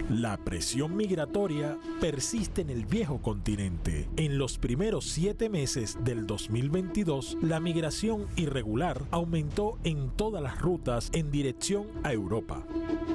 La presión migratoria persiste en el viejo continente. En los primeros 7 meses del 2022, la migración irregular aumentó en todas las rutas en dirección a Europa.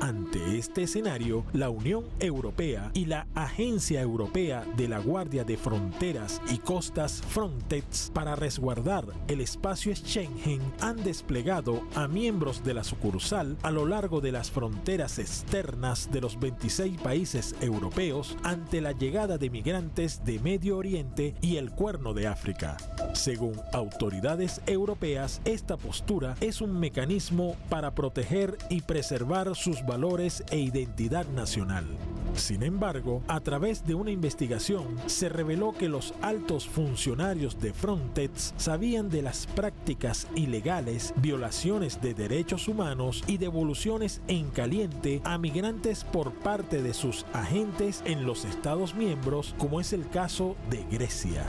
Ante este escenario, la Unión Europea y la Agencia Europea de la Guardia de Fronteras y Costas Frontex, para resguardar el espacio Schengen, han desplegado a miembros de la sucursal a lo largo de las fronteras externas de los 26 países europeos ante la llegada de migrantes de Medio Oriente y el Cuerno de África. Según autoridades europeas, esta postura es un mecanismo para proteger y preservar sus valores e identidad nacional. Sin embargo, a través de una investigación, se reveló que los altos funcionarios de Frontex sabían de las prácticas ilegales, violaciones de derechos humanos y devoluciones en caliente a migrantes por parte de sus agentes en los Estados miembros, como es el caso de Grecia.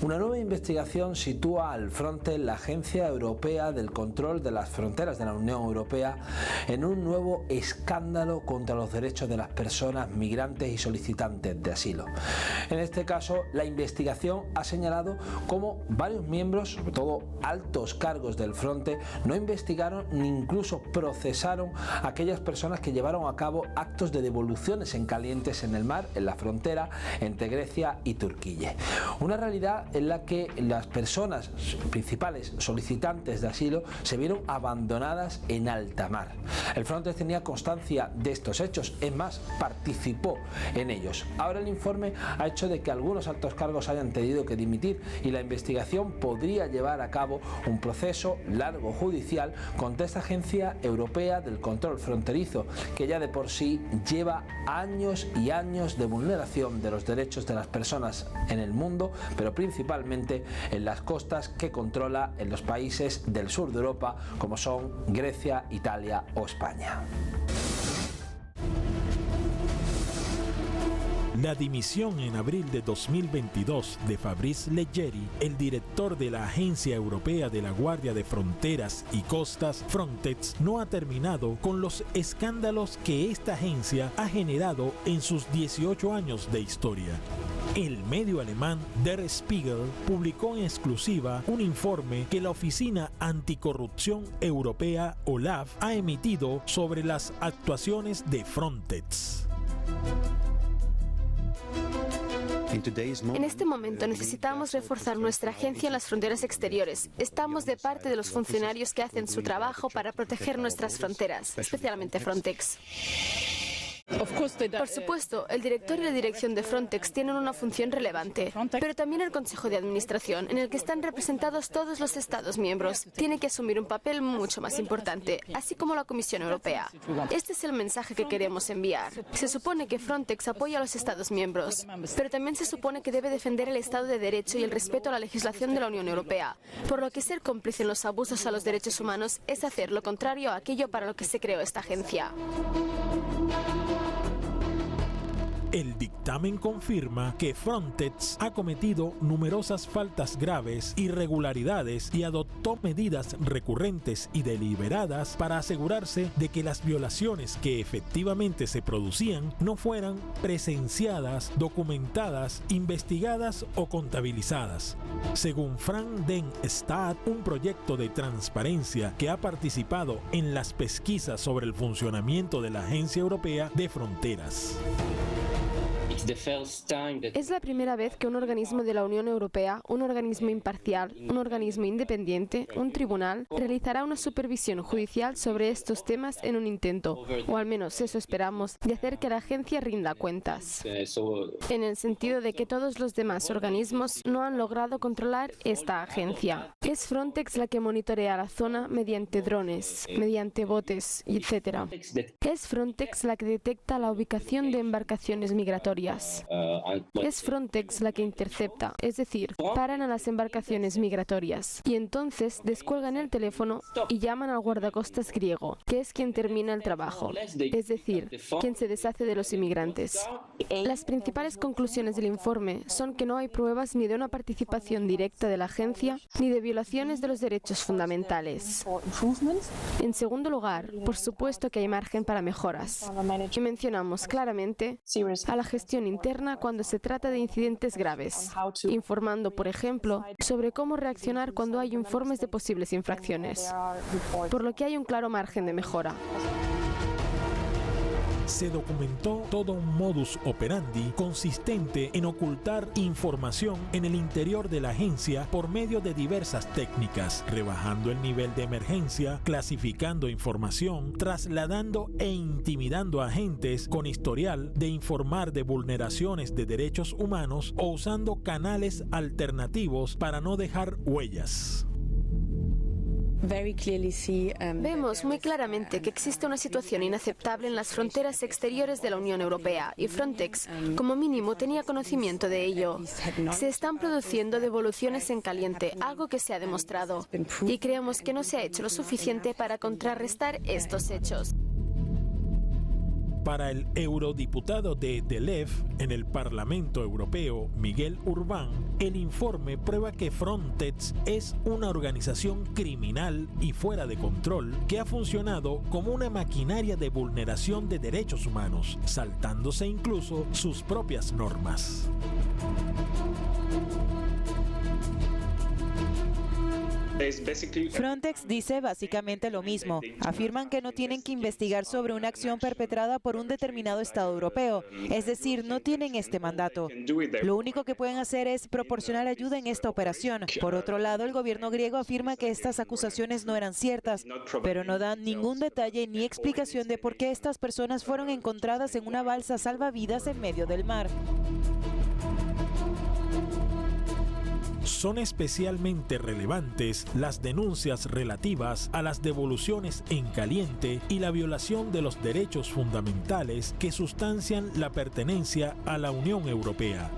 Una nueva investigación sitúa al Frontex, la Agencia Europea del Control de las Fronteras de la Unión Europea, en un nuevo escándalo contra los derechos de las personas migrantes y solicitantes de asilo. En este caso, la investigación ha señalado cómo varios miembros, sobre todo altos cargos del Frontex, no investigaron ni incluso procesaron a aquellas personas que llevaron a cabo actos de devoluciones en calientes en el mar, en la frontera entre Grecia y Turquía. Una realidad en la que las personas principales solicitantes de asilo se vieron abandonadas en alta mar. El Frontex tenía constancia de estos hechos, es más, participó en ellos. Ahora el informe ha hecho de que algunos altos cargos hayan tenido que dimitir y la investigación podría llevar a cabo un proceso largo judicial contra esta Agencia Europea del Control Fronterizo, que ya de por sí lleva años y años de vulneración de los derechos de las personas en el mundo, pero principalmente en las costas que controla en los países del sur de Europa, como son Grecia, Italia o España. La dimisión en abril de 2022 de Fabrice Leggeri, el director de la Agencia Europea de la Guardia de Fronteras y Costas Frontex, no ha terminado con los escándalos que esta agencia ha generado en sus 18 años de historia. El medio alemán Der Spiegel publicó en exclusiva un informe que la Oficina Anticorrupción Europea, OLAF, ha emitido sobre las actuaciones de Frontex. En este momento necesitamos reforzar nuestra agencia en las fronteras exteriores. Estamos de parte de los funcionarios que hacen su trabajo para proteger nuestras fronteras, especialmente Frontex. Por supuesto, el director y la dirección de Frontex tienen una función relevante, pero también el Consejo de Administración, en el que están representados todos los Estados miembros, tiene que asumir un papel mucho más importante, así como la Comisión Europea. Este es el mensaje que queremos enviar. Se supone que Frontex apoya a los Estados miembros, pero también se supone que debe defender el Estado de Derecho y el respeto a la legislación de la Unión Europea, por lo que ser cómplice en los abusos a los derechos humanos es hacer lo contrario a aquello para lo que se creó esta agencia. El dictamen confirma que Frontex ha cometido numerosas faltas graves, irregularidades y adoptó medidas recurrentes y deliberadas para asegurarse de que las violaciones que efectivamente se producían no fueran presenciadas, documentadas, investigadas o contabilizadas. Según Frank den Stad, un proyecto de transparencia que ha participado en las pesquisas sobre el funcionamiento de la Agencia Europea de Fronteras. Es la primera vez que un organismo de la Unión Europea, un organismo imparcial, un organismo independiente, un tribunal, realizará una supervisión judicial sobre estos temas en un intento, o al menos eso esperamos, de hacer que la agencia rinda cuentas. En el sentido de que todos los demás organismos no han logrado controlar esta agencia. Es Frontex la que monitorea la zona mediante drones, mediante botes, etc. Es Frontex la que detecta la ubicación de embarcaciones migratorias. fronteras. Es Frontex la que intercepta, es decir, paran a las embarcaciones migratorias y entonces descuelgan el teléfono y llaman al guardacostas griego, que es quien termina el trabajo, es decir, quien se deshace de los inmigrantes. Las principales conclusiones del informe son que no hay pruebas ni de una participación directa de la agencia ni de violaciones de los derechos fundamentales. En segundo lugar, por supuesto que hay margen para mejoras. Y mencionamos claramente a la gestión interna cuando se trata de incidentes graves, informando, por ejemplo, sobre cómo reaccionar cuando hay informes de posibles infracciones, por lo que hay un claro margen de mejora. Se documentó todo un modus operandi consistente en ocultar información en el interior de la agencia por medio de diversas técnicas, rebajando el nivel de emergencia, clasificando información, trasladando e intimidando a agentes con historial de informar de vulneraciones de derechos humanos o usando canales alternativos para no dejar huellas. Vemos muy claramente que existe una situación inaceptable en las fronteras exteriores de la Unión Europea y Frontex, como mínimo, tenía conocimiento de ello. Se están produciendo devoluciones en caliente, algo que se ha demostrado, y creemos que no se ha hecho lo suficiente para contrarrestar estos hechos. Para el eurodiputado de DELEV en el Parlamento Europeo, Miguel Urbán, el informe prueba que Frontex es una organización criminal y fuera de control que ha funcionado como una maquinaria de vulneración de derechos humanos, saltándose incluso sus propias normas. Frontex dice básicamente lo mismo. Afirman que no tienen que investigar sobre una acción perpetrada por un determinado Estado europeo, es decir, no tienen este mandato. Lo único que pueden hacer es proporcionar ayuda en esta operación. Por otro lado, el gobierno griego afirma que estas acusaciones no eran ciertas, pero no dan ningún detalle ni explicación de por qué estas personas fueron encontradas en una balsa salvavidas en medio del mar. Son especialmente relevantes las denuncias relativas a las devoluciones en caliente y la violación de los derechos fundamentales que sustancian la pertenencia a la Unión Europea.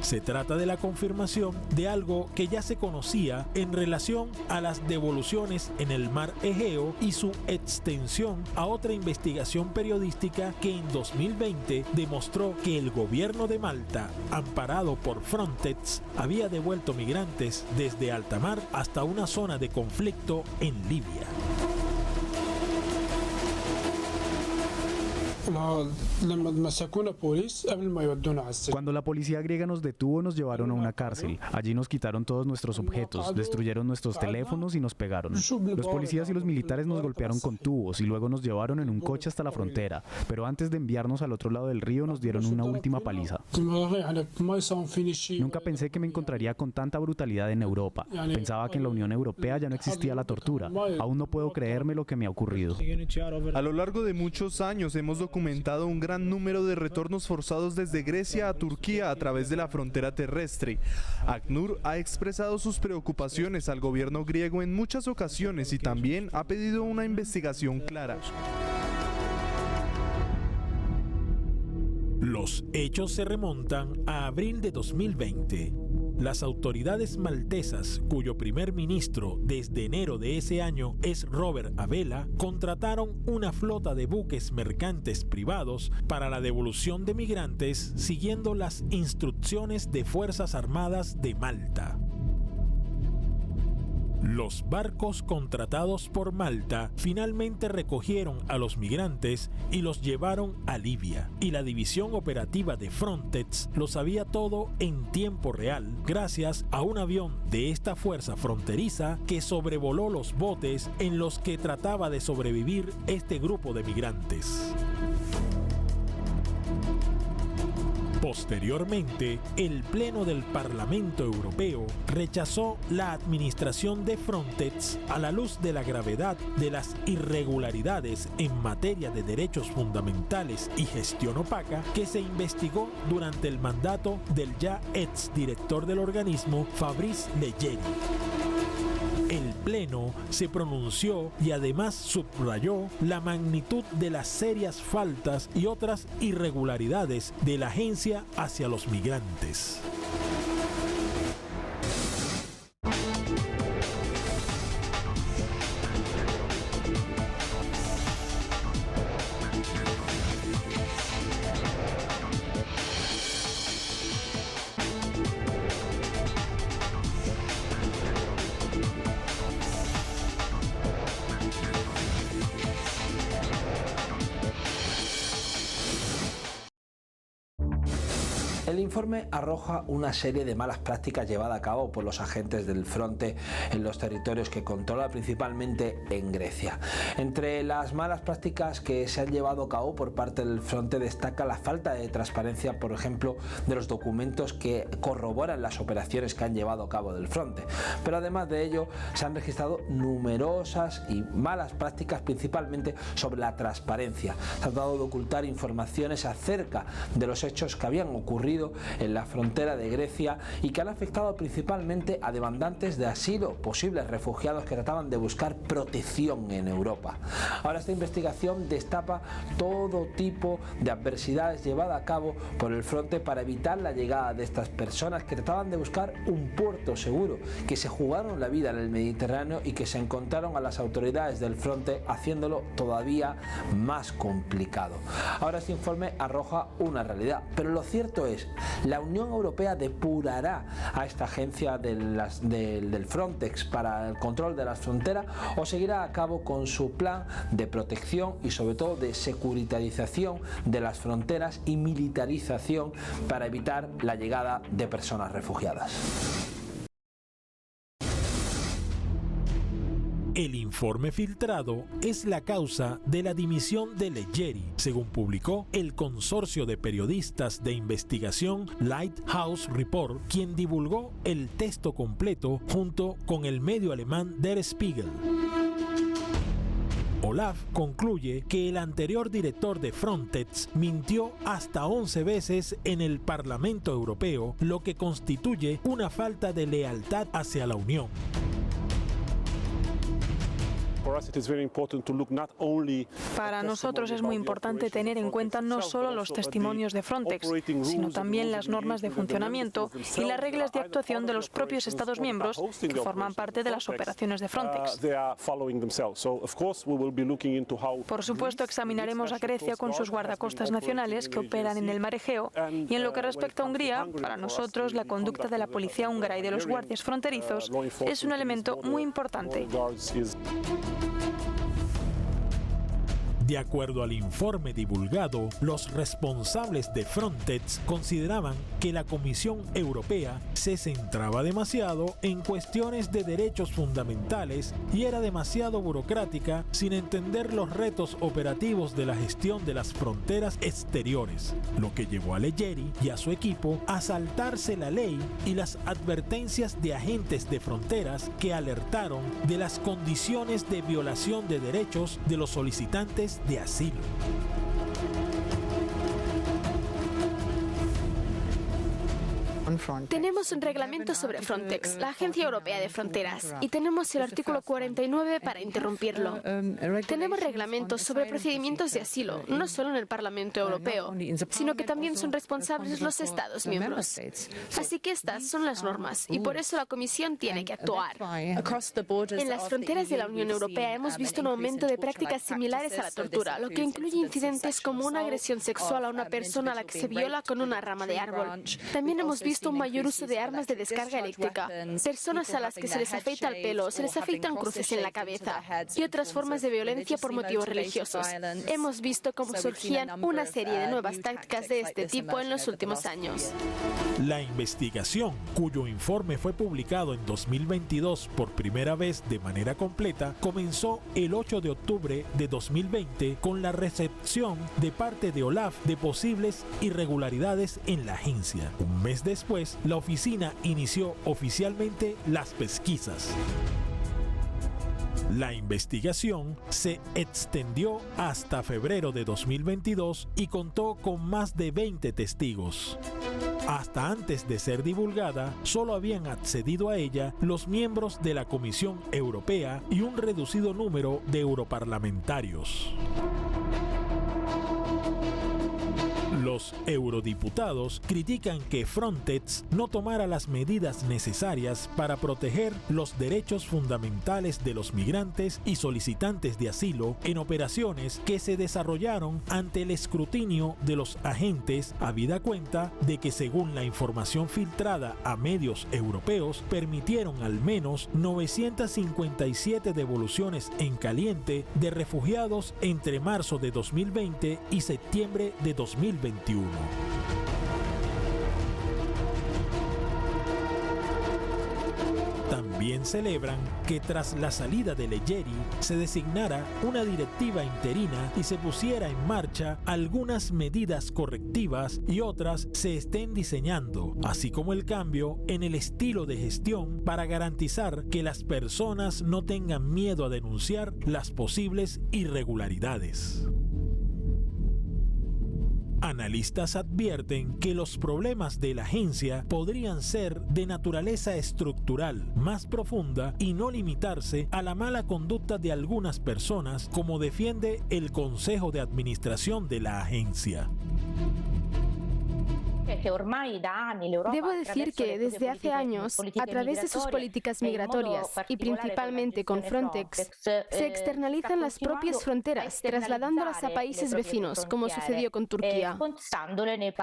Se trata de la confirmación de algo que ya se conocía en relación a las devoluciones en el mar Egeo y su extensión a otra investigación periodística que en 2020 demostró que el gobierno de Malta, amparado por Frontex, había devuelto migrantes desde alta mar hasta una zona de conflicto en Libia. Cuando la policía griega nos detuvo, nos llevaron a una cárcel. Allí nos quitaron todos nuestros objetos, destruyeron nuestros teléfonos y nos pegaron. Los policías y los militares nos golpearon con tubos y luego nos llevaron en un coche hasta la frontera. Pero antes de enviarnos al otro lado del río, nos dieron una última paliza. Nunca pensé que me encontraría con tanta brutalidad en Europa. Pensaba que en la Unión Europea ya no existía la tortura. Aún no puedo creerme lo que me ha ocurrido. A lo largo de muchos años hemos documentado un gran número de retornos forzados desde Grecia a Turquía a través de la frontera terrestre. ACNUR ha expresado sus preocupaciones al gobierno griego en muchas ocasiones y también ha pedido una investigación clara. Los hechos se remontan a abril de 2020. Las autoridades maltesas, cuyo primer ministro desde enero de ese año es Robert Abela, contrataron una flota de buques mercantes privados para la devolución de migrantes siguiendo las instrucciones de Fuerzas Armadas de Malta. Los barcos contratados por Malta finalmente recogieron a los migrantes y los llevaron a Libia. Y la división operativa de Frontex lo sabía todo en tiempo real, gracias a un avión de esta fuerza fronteriza que sobrevoló los botes en los que trataba de sobrevivir este grupo de migrantes. Posteriormente, el Pleno del Parlamento Europeo rechazó la administración de Frontex a la luz de la gravedad de las irregularidades en materia de derechos fundamentales y gestión opaca que se investigó durante el mandato del ya exdirector del organismo, Fabrice Leggeri. El Pleno se pronunció y además subrayó la magnitud de las serias faltas y otras irregularidades de la agencia hacia los migrantes. El informe arroja una serie de malas prácticas llevadas a cabo por los agentes del Frontex en los territorios que controla, principalmente en Grecia. Entre las malas prácticas que se han llevado a cabo por parte del Frontex destaca la falta de transparencia, por ejemplo, de los documentos que corroboran las operaciones que han llevado a cabo del Frontex. Pero además de ello, se han registrado numerosas y malas prácticas, principalmente sobre la transparencia. Se ha tratado de ocultar informaciones acerca de los hechos que habían ocurrido en la frontera de Grecia y que han afectado principalmente a demandantes de asilo, posibles refugiados que trataban de buscar protección en Europa. Ahora esta investigación destapa todo tipo de adversidades llevadas a cabo por el Frontex para evitar la llegada de estas personas que trataban de buscar un puerto seguro, que se jugaron la vida en el Mediterráneo y que se encontraron a las autoridades del Frontex haciéndolo todavía más complicado. Ahora este informe arroja una realidad, pero lo cierto es, la Unión Europea depurará a esta agencia del Frontex para el control de las fronteras o seguirá a cabo con su plan de protección y sobre todo de securitarización de las fronteras y militarización para evitar la llegada de personas refugiadas. El informe filtrado es la causa de la dimisión de Leggeri, según publicó el consorcio de periodistas de investigación Lighthouse Report, quien divulgó el texto completo junto con el medio alemán Der Spiegel. Olaf concluye que el anterior director de Frontex mintió hasta 11 veces en el Parlamento Europeo, lo que constituye una falta de lealtad hacia la Unión. Para nosotros es muy importante tener en cuenta no solo los testimonios de Frontex, sino también las normas de funcionamiento y las reglas de actuación de los propios Estados miembros que forman parte de las operaciones de Frontex. Por supuesto, examinaremos a Grecia con sus guardacostas nacionales que operan en el mar Egeo, y en lo que respecta a Hungría, para nosotros la conducta de la policía húngara y de los guardias fronterizos es un elemento muy importante. De acuerdo al informe divulgado, los responsables de Frontex consideraban que la Comisión Europea se centraba demasiado en cuestiones de derechos fundamentales y era demasiado burocrática sin entender los retos operativos de la gestión de las fronteras exteriores, lo que llevó a Leggeri y a su equipo a saltarse la ley y las advertencias de agentes de fronteras que alertaron de las condiciones de violación de derechos de los solicitantes de asilo. Tenemos un reglamento sobre Frontex, la Agencia Europea de Fronteras, y tenemos el artículo 49 para interrumpirlo. Tenemos reglamentos sobre procedimientos de asilo, no solo en el Parlamento Europeo, sino que también son responsables los Estados miembros. Así que estas son las normas, y por eso la Comisión tiene que actuar. En las fronteras de la Unión Europea hemos visto un aumento de prácticas similares a la tortura, lo que incluye incidentes como una agresión sexual a una persona a la que se viola con una rama de árbol. También hemos visto un mayor uso de armas de descarga eléctrica, personas a las que se les afeita el pelo, se les afeitan cruces en la cabeza y otras formas de violencia por motivos religiosos. Hemos visto cómo surgían una serie de nuevas tácticas de este tipo en los últimos años. La investigación, cuyo informe fue publicado en 2022 por primera vez de manera completa, comenzó el 8 de octubre de 2020 con la recepción de parte de Olaf de posibles irregularidades en la agencia. Un mes después, la oficina inició oficialmente las pesquisas. La investigación se extendió hasta febrero de 2022 y contó con más de 20 testigos. Hasta antes de ser divulgada, solo habían accedido a ella los miembros de la Comisión Europea y un reducido número de europarlamentarios. Los eurodiputados critican que Frontex no tomara las medidas necesarias para proteger los derechos fundamentales de los migrantes y solicitantes de asilo en operaciones que se desarrollaron ante el escrutinio de los agentes, habida cuenta de que, según la información filtrada a medios europeos, permitieron al menos 957 devoluciones en caliente de refugiados entre marzo de 2020 y septiembre de 2021. También celebran que tras la salida de Leggeri se designara una directiva interina y se pusiera en marcha algunas medidas correctivas y otras se estén diseñando, así como el cambio en el estilo de gestión para garantizar que las personas no tengan miedo a denunciar las posibles irregularidades. Analistas advierten que los problemas de la agencia podrían ser de naturaleza estructural, más profunda y no limitarse a la mala conducta de algunas personas, como defiende el Consejo de Administración de la agencia. Debo decir que desde hace años, a través de sus políticas migratorias y principalmente con Frontex, se externalizan las propias fronteras, trasladándolas a países vecinos, como sucedió con Turquía.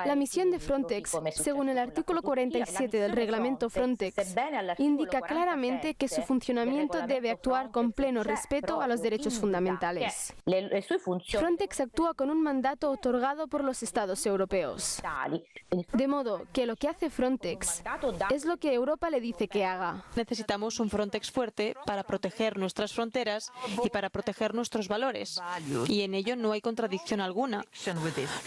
La misión de Frontex, según el artículo 47 del reglamento Frontex, indica claramente que su funcionamiento debe actuar con pleno respeto a los derechos fundamentales. Frontex actúa con un mandato otorgado por los Estados europeos. De modo que lo que hace Frontex es lo que Europa le dice que haga. Necesitamos un Frontex fuerte para proteger nuestras fronteras y para proteger nuestros valores. Y en ello no hay contradicción alguna.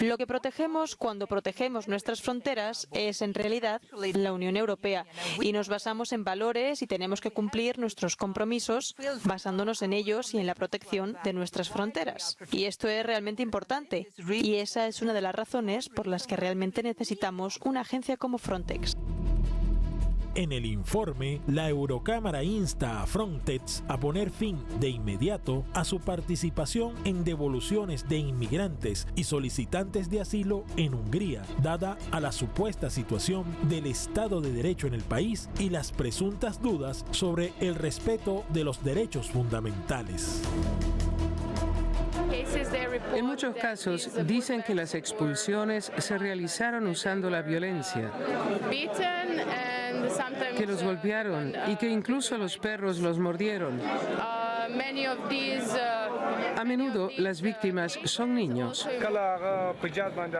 Lo que protegemos cuando protegemos nuestras fronteras es en realidad la Unión Europea y nos basamos en valores y tenemos que cumplir nuestros compromisos basándonos en ellos y en la protección de nuestras fronteras. Y esto es realmente importante y esa es una de las razones por las que realmente necesitamos una agencia como Frontex. En el informe, la Eurocámara insta a Frontex a poner fin de inmediato a su participación en devoluciones de inmigrantes y solicitantes de asilo en Hungría, dada a la supuesta situación del Estado de Derecho en el país y las presuntas dudas sobre el respeto de los derechos fundamentales. En muchos casos dicen que las expulsiones se realizaron usando la violencia, que los golpearon y que incluso los perros los mordieron. A menudo las víctimas son niños.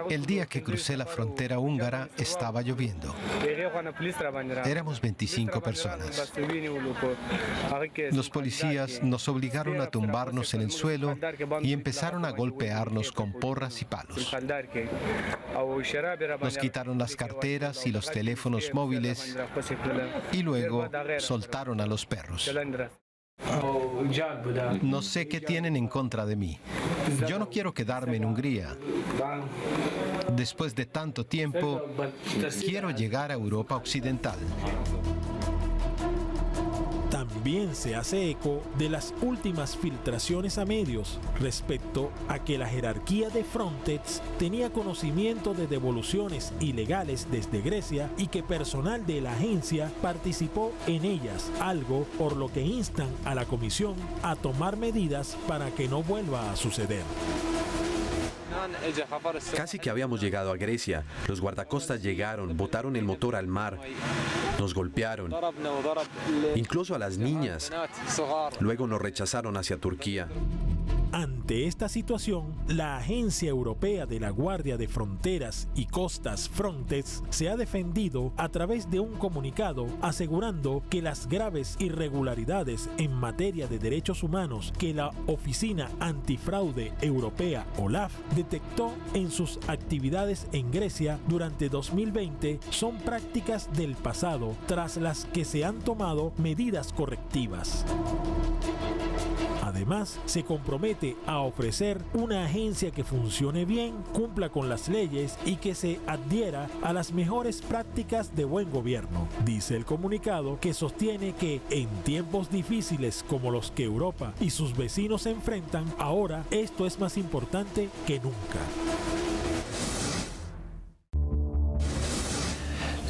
El día que crucé la frontera húngara estaba lloviendo. Éramos 25 personas. Los policías nos obligaron a tumbarnos en el suelo y empezaron a golpearnos con porras y palos. Nos quitaron las carteras y los teléfonos móviles y luego soltaron a los perros. No sé qué tienen en contra de mí. Yo no quiero quedarme en Hungría. Después de tanto tiempo, quiero llegar a Europa Occidental. También se hace eco de las últimas filtraciones a medios respecto a que la jerarquía de Frontex tenía conocimiento de devoluciones ilegales desde Grecia y que personal de la agencia participó en ellas, algo por lo que instan a la Comisión a tomar medidas para que no vuelva a suceder. Casi que habíamos llegado a Grecia. Los guardacostas llegaron, botaron el motor al mar, nos golpearon, incluso a las niñas. Luego nos rechazaron hacia Turquía. Ante esta situación, la Agencia Europea de la Guardia de Fronteras y Costas Frontex se ha defendido a través de un comunicado asegurando que las graves irregularidades en materia de derechos humanos que la Oficina Antifraude Europea OLAF detectó en sus actividades en Grecia durante 2020 son prácticas del pasado, tras las que se han tomado medidas correctivas. Además, Además, se compromete a ofrecer una agencia que funcione bien, cumpla con las leyes y que se adhiera a las mejores prácticas de buen gobierno, dice el comunicado, que sostiene que en tiempos difíciles como los que Europa y sus vecinos se enfrentan, ahora esto es más importante que nunca.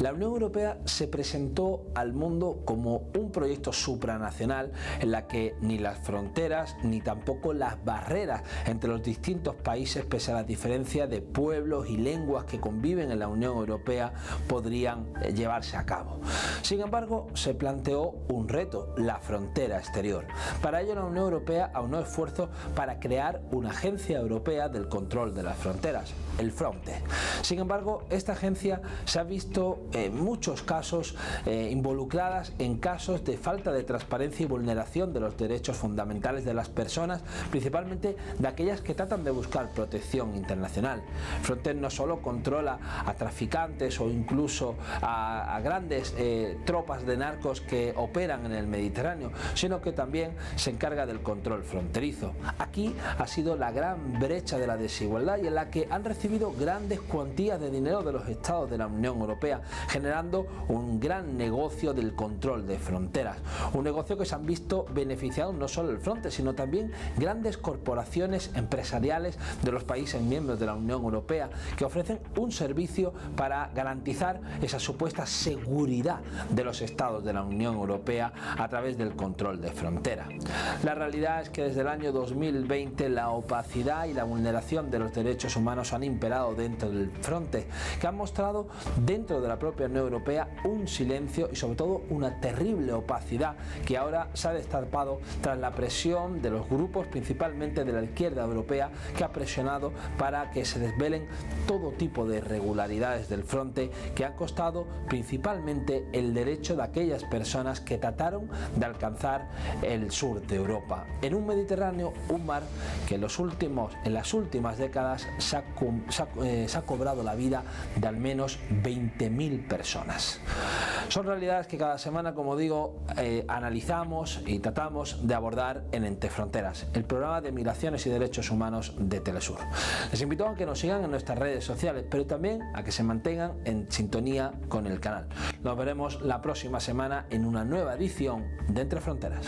La Unión Europea se presentó al mundo como un proyecto supranacional en la que ni las fronteras ni tampoco las barreras entre los distintos países, pese a la diferencia de pueblos y lenguas que conviven en la Unión Europea, podrían llevarse a cabo. Sin embargo, se planteó un reto: la frontera exterior. Para ello, la Unión Europea aunó esfuerzos para crear una agencia europea del control de las fronteras, el Frontex. Sin embargo, esta agencia se ha visto en muchos casos involucradas en casos de falta de transparencia y vulneración de los derechos fundamentales de las personas, principalmente de aquellas que tratan de buscar protección internacional. Frontex no solo controla a traficantes o incluso a grandes tropas de narcos que operan en el Mediterráneo, sino que también se encarga del control fronterizo. Aquí ha sido la gran brecha de la desigualdad y en la que han recibido grandes cuantías de dinero de los estados de la Unión Europea, generando un gran negocio del control de fronteras. Un negocio que se han visto beneficiados no solo el Frontex, sino también grandes corporaciones empresariales de los países miembros de la Unión Europea, que ofrecen un servicio para garantizar esa supuesta seguridad de los estados de la Unión Europea a través del control de fronteras. La realidad es que desde el año 2020 la opacidad y la vulneración de los derechos humanos han imperado dentro del Frontex, que han mostrado dentro de la propia Unión Europea un silencio y sobre todo una terrible opacidad que ahora se ha destapado tras la presión de los grupos, principalmente de la izquierda europea, que ha presionado para que se desvelen todo tipo de irregularidades del Frontex, que han costado principalmente el derecho de aquellas personas que trataron de alcanzar el sur de Europa, en un Mediterráneo, un mar que en las últimas décadas se ha cobrado la vida de al menos 20.000 personas. Son realidades que cada semana, como digo, analizamos y tratamos de abordar en Entre Fronteras, el programa de migraciones y derechos humanos de Telesur. Les invito a que nos sigan en nuestras redes sociales, pero también a que se mantengan en sintonía con el canal. Nos veremos la próxima semana en una nueva edición de Entre Fronteras.